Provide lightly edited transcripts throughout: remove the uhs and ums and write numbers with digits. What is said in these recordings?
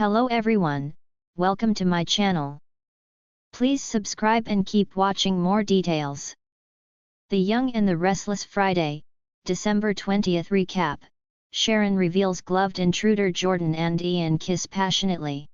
Hello everyone, welcome to my channel. Please subscribe and keep watching more details. The Young and the Restless Friday, December 20th recap. Sharon reveals gloved intruder Jordan and Ian kiss passionately.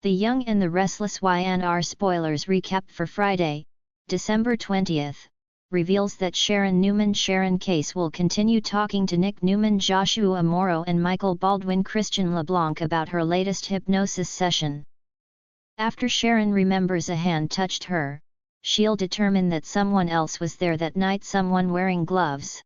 The Young and the Restless Y&R spoilers recap for Friday, December 20th, reveals that Sharon Case will continue talking to Nick Newman, Joshua Morrow and Michael Baldwin Christian LeBlanc about her latest hypnosis session. After Sharon remembers a hand touched her, she'll determine that someone else was there that night, someone wearing gloves.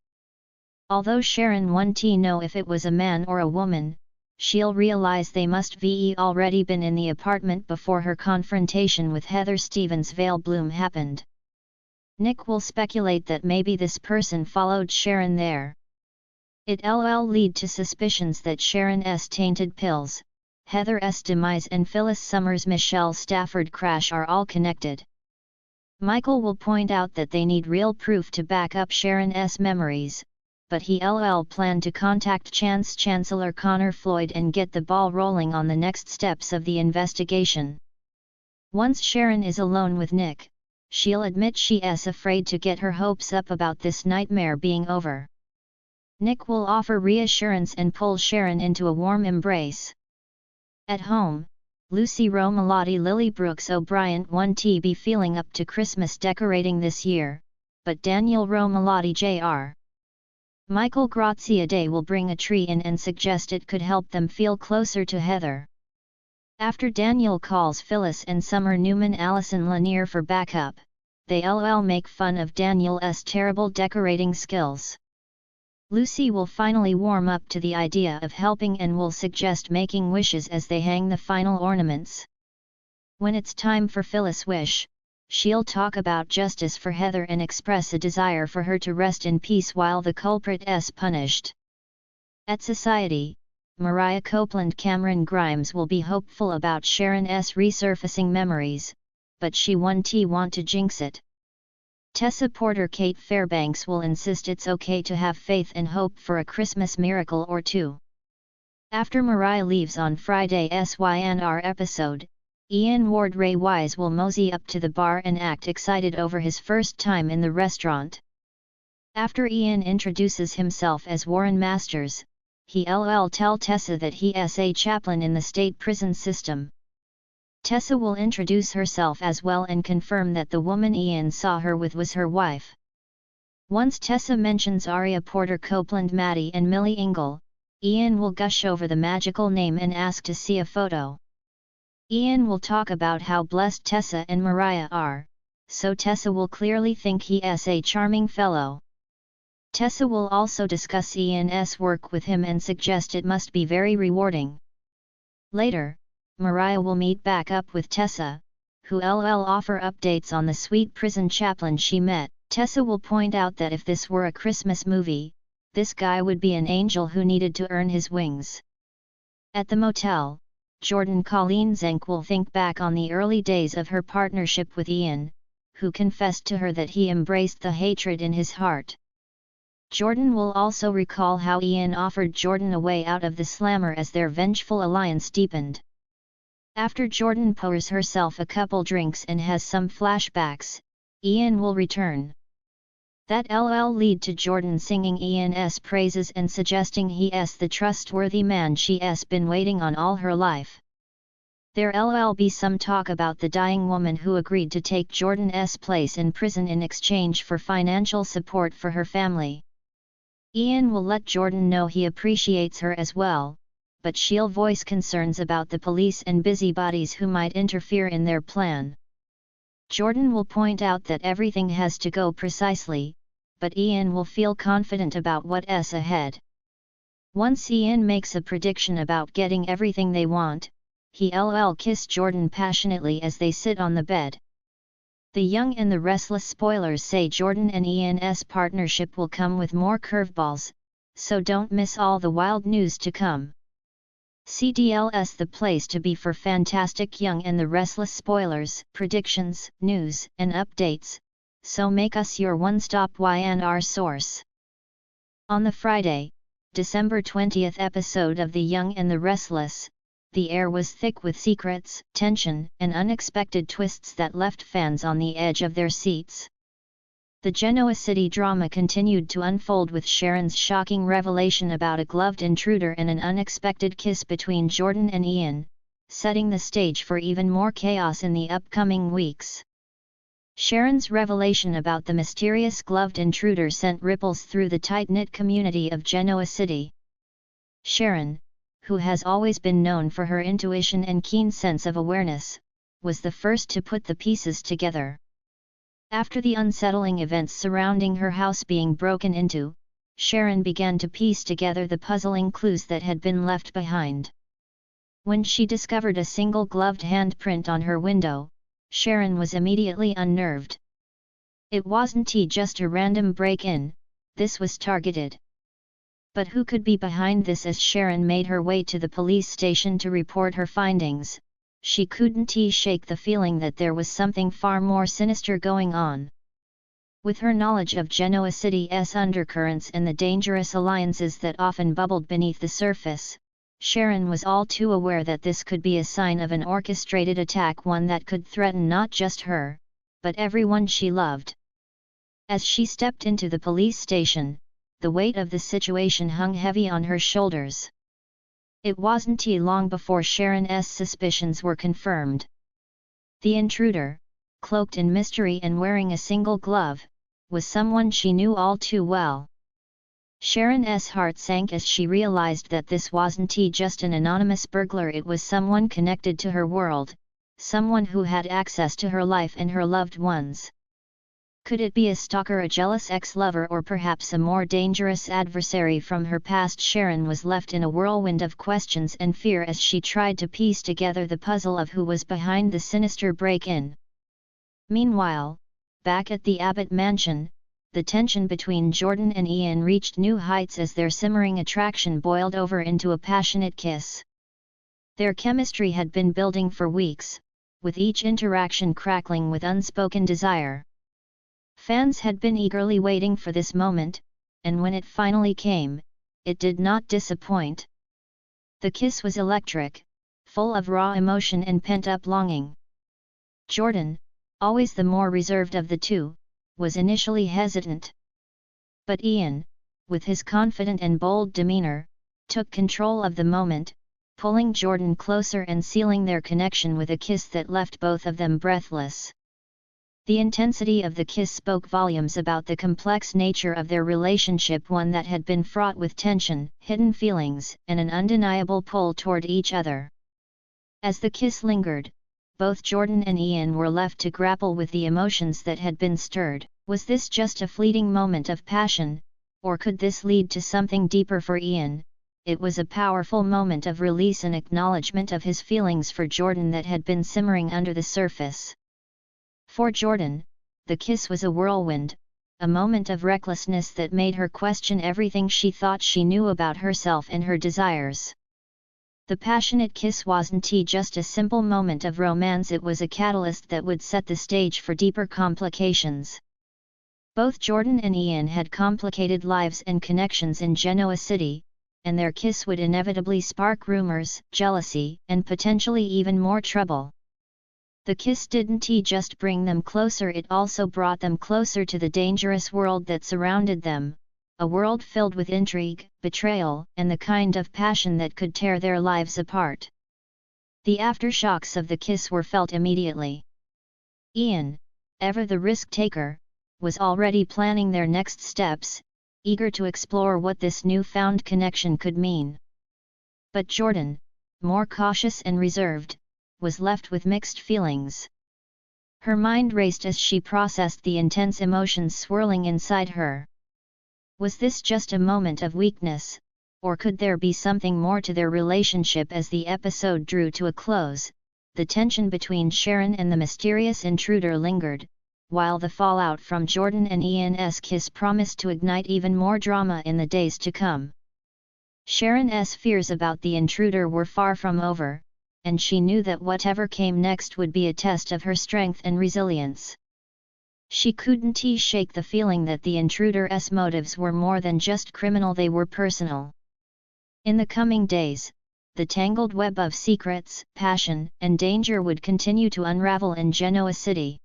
Although Sharon won't know if it was a man or a woman, she'll realize they must have already been in the apartment before her confrontation with Heather Stevens' veil bloom happened. Nick will speculate that maybe this person followed Sharon there. It'll lead to suspicions that Sharon's tainted pills, Heather's demise and Phyllis Summers' Michelle Stafford crash are all connected. Michael will point out that they need real proof to back up Sharon's memories, but he'll plan to contact Chancellor Connor Floyd and get the ball rolling on the next steps of the investigation. Once Sharon is alone with Nick, she'll admit she's afraid to get her hopes up about this nightmare being over. Nick will offer reassurance and pull Sharon into a warm embrace. At home, Lucy Romalotti Lily Brooks O'Brien won't be feeling up to Christmas decorating this year, but Daniel Romalotti Jr. Michael Graziadei will bring a tree in and suggest it could help them feel closer to Heather. After Daniel calls Phyllis and Summer Newman Allison Lanier for backup, they'll make fun of Daniel's terrible decorating skills. Lucy will finally warm up to the idea of helping and will suggest making wishes as they hang the final ornaments. When it's time for Phyllis' wish, she'll talk about justice for Heather and express a desire for her to rest in peace while the culprit is punished. At Society, Mariah Copeland Cameron Grimes will be hopeful about Sharon's resurfacing memories, but she won't want to jinx it. Tessa Porter Kate Fairbanks will insist it's okay to have faith and hope for a Christmas miracle or two. After Mariah leaves on Friday's Y&R episode, Ian Ward Ray Wise will mosey up to the bar and act excited over his first time in the restaurant. After Ian introduces himself as Warren Masters, he'll tell Tessa that he's a chaplain in the state prison system. Tessa will introduce herself as well and confirm that the woman Ian saw her with was her wife. Once Tessa mentions Aria Porter Copeland Maddie and Millie Ingle, Ian will gush over the magical name and ask to see a photo. Ian will talk about how blessed Tessa and Mariah are, so Tessa will clearly think he's a charming fellow. Tessa will also discuss Ian's work with him and suggest it must be very rewarding. Later, Mariah will meet back up with Tessa, who'll offer updates on the sweet prison chaplain she met. Tessa will point out that if this were a Christmas movie, this guy would be an angel who needed to earn his wings. At the motel, Jordan Colleen Zenk will think back on the early days of her partnership with Ian, who confessed to her that he embraced the hatred in his heart. Jordan will also recall how Ian offered Jordan a way out of the slammer as their vengeful alliance deepened. After Jordan pours herself a couple drinks and has some flashbacks, Ian will return. That'll lead to Jordan singing Ian's praises and suggesting he's the trustworthy man she's been waiting on all her life. There'll be some talk about the dying woman who agreed to take Jordan's place in prison in exchange for financial support for her family. Ian will let Jordan know he appreciates her as well, but she'll voice concerns about the police and busybodies who might interfere in their plan. Jordan will point out that everything has to go precisely, but Ian will feel confident about what's ahead. Once Ian makes a prediction about getting everything they want, he'll kiss Jordan passionately as they sit on the bed. The Young and the Restless spoilers say Jordan and Ian's partnership will come with more curveballs, so don't miss all the wild news to come. CDL's the place to be for fantastic Young and the Restless spoilers, predictions, news, and updates, so make us your one-stop Y&R source. On the Friday, December 20th episode of The Young and the Restless, the air was thick with secrets, tension, and unexpected twists that left fans on the edge of their seats. The Genoa City drama continued to unfold with Sharon's shocking revelation about a gloved intruder and an unexpected kiss between Jordan and Ian, setting the stage for even more chaos in the upcoming weeks. Sharon's revelation about the mysterious gloved intruder sent ripples through the tight-knit community of Genoa City. Sharon, who has always been known for her intuition and keen sense of awareness, was the first to put the pieces together. After the unsettling events surrounding her house being broken into, Sharon began to piece together the puzzling clues that had been left behind. When she discovered a single gloved handprint on her window, Sharon was immediately unnerved. It wasn't just a random break-in, this was targeted. But who could be behind this? As Sharon made her way to the police station to report her findings, she couldn't shake the feeling that there was something far more sinister going on. With her knowledge of Genoa City's undercurrents and the dangerous alliances that often bubbled beneath the surface, Sharon was all too aware that this could be a sign of an orchestrated attack, one that could threaten not just her, but everyone she loved. As she stepped into the police station, the weight of the situation hung heavy on her shoulders. It wasn't long before Sharon's suspicions were confirmed. The intruder, cloaked in mystery and wearing a single glove, was someone she knew all too well. Sharon's heart sank as she realized that this wasn't just an anonymous burglar, it was someone connected to her world, someone who had access to her life and her loved ones. Could it be a stalker, a jealous ex-lover, or perhaps a more dangerous adversary from her past? Sharon was left in a whirlwind of questions and fear as she tried to piece together the puzzle of who was behind the sinister break-in. Meanwhile, back at the Abbott mansion, the tension between Jordan and Ian reached new heights as their simmering attraction boiled over into a passionate kiss. Their chemistry had been building for weeks, with each interaction crackling with unspoken desire. Fans had been eagerly waiting for this moment, and when it finally came, it did not disappoint. The kiss was electric, full of raw emotion and pent-up longing. Jordan, always the more reserved of the two, was initially hesitant. But Ian, with his confident and bold demeanor, took control of the moment, pulling Jordan closer and sealing their connection with a kiss that left both of them breathless. The intensity of the kiss spoke volumes about the complex nature of their relationship, one that had been fraught with tension, hidden feelings, and an undeniable pull toward each other. As the kiss lingered, both Jordan and Ian were left to grapple with the emotions that had been stirred. Was this just a fleeting moment of passion, or could this lead to something deeper for Ian? It was a powerful moment of release and acknowledgement of his feelings for Jordan that had been simmering under the surface. For Jordan, the kiss was a whirlwind, a moment of recklessness that made her question everything she thought she knew about herself and her desires. The passionate kiss wasn't just a simple moment of romance, it was a catalyst that would set the stage for deeper complications. Both Jordan and Ian had complicated lives and connections in Genoa City, and their kiss would inevitably spark rumors, jealousy, and potentially even more trouble. The kiss didn't just bring them closer, it also brought them closer to the dangerous world that surrounded them, a world filled with intrigue, betrayal, and the kind of passion that could tear their lives apart. The aftershocks of the kiss were felt immediately. Ian, ever the risk-taker, was already planning their next steps, eager to explore what this newfound connection could mean. But Jordan, more cautious and reserved, was left with mixed feelings. Her mind raced as she processed the intense emotions swirling inside her. Was this just a moment of weakness, or could there be something more to their relationship? As the episode drew to a close, the tension between Sharon and the mysterious intruder lingered, while the fallout from Jordan and Ian's kiss promised to ignite even more drama in the days to come. Sharon's fears about the intruder were far from over, and she knew that whatever came next would be a test of her strength and resilience. She couldn't shake the feeling that the intruder's motives were more than just criminal, they were personal. In the coming days, the tangled web of secrets, passion, and danger would continue to unravel in Genoa City.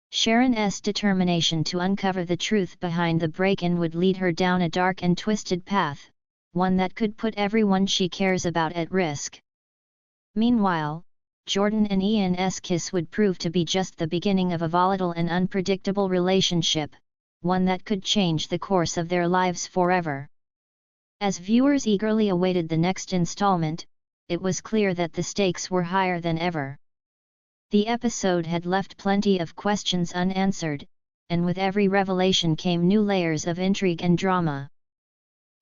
Sharon's determination to uncover the truth behind the break-in would lead her down a dark and twisted path, one that could put everyone she cares about at risk. Meanwhile, Jordan and Ian's kiss would prove to be just the beginning of a volatile and unpredictable relationship, one that could change the course of their lives forever. As viewers eagerly awaited the next installment, it was clear that the stakes were higher than ever. The episode had left plenty of questions unanswered, and with every revelation came new layers of intrigue and drama.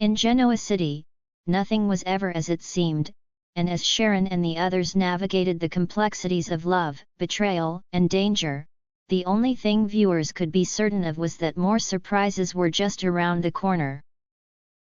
In Genoa City, nothing was ever as it seemed, and as Sharon and the others navigated the complexities of love, betrayal, and danger, the only thing viewers could be certain of was that more surprises were just around the corner.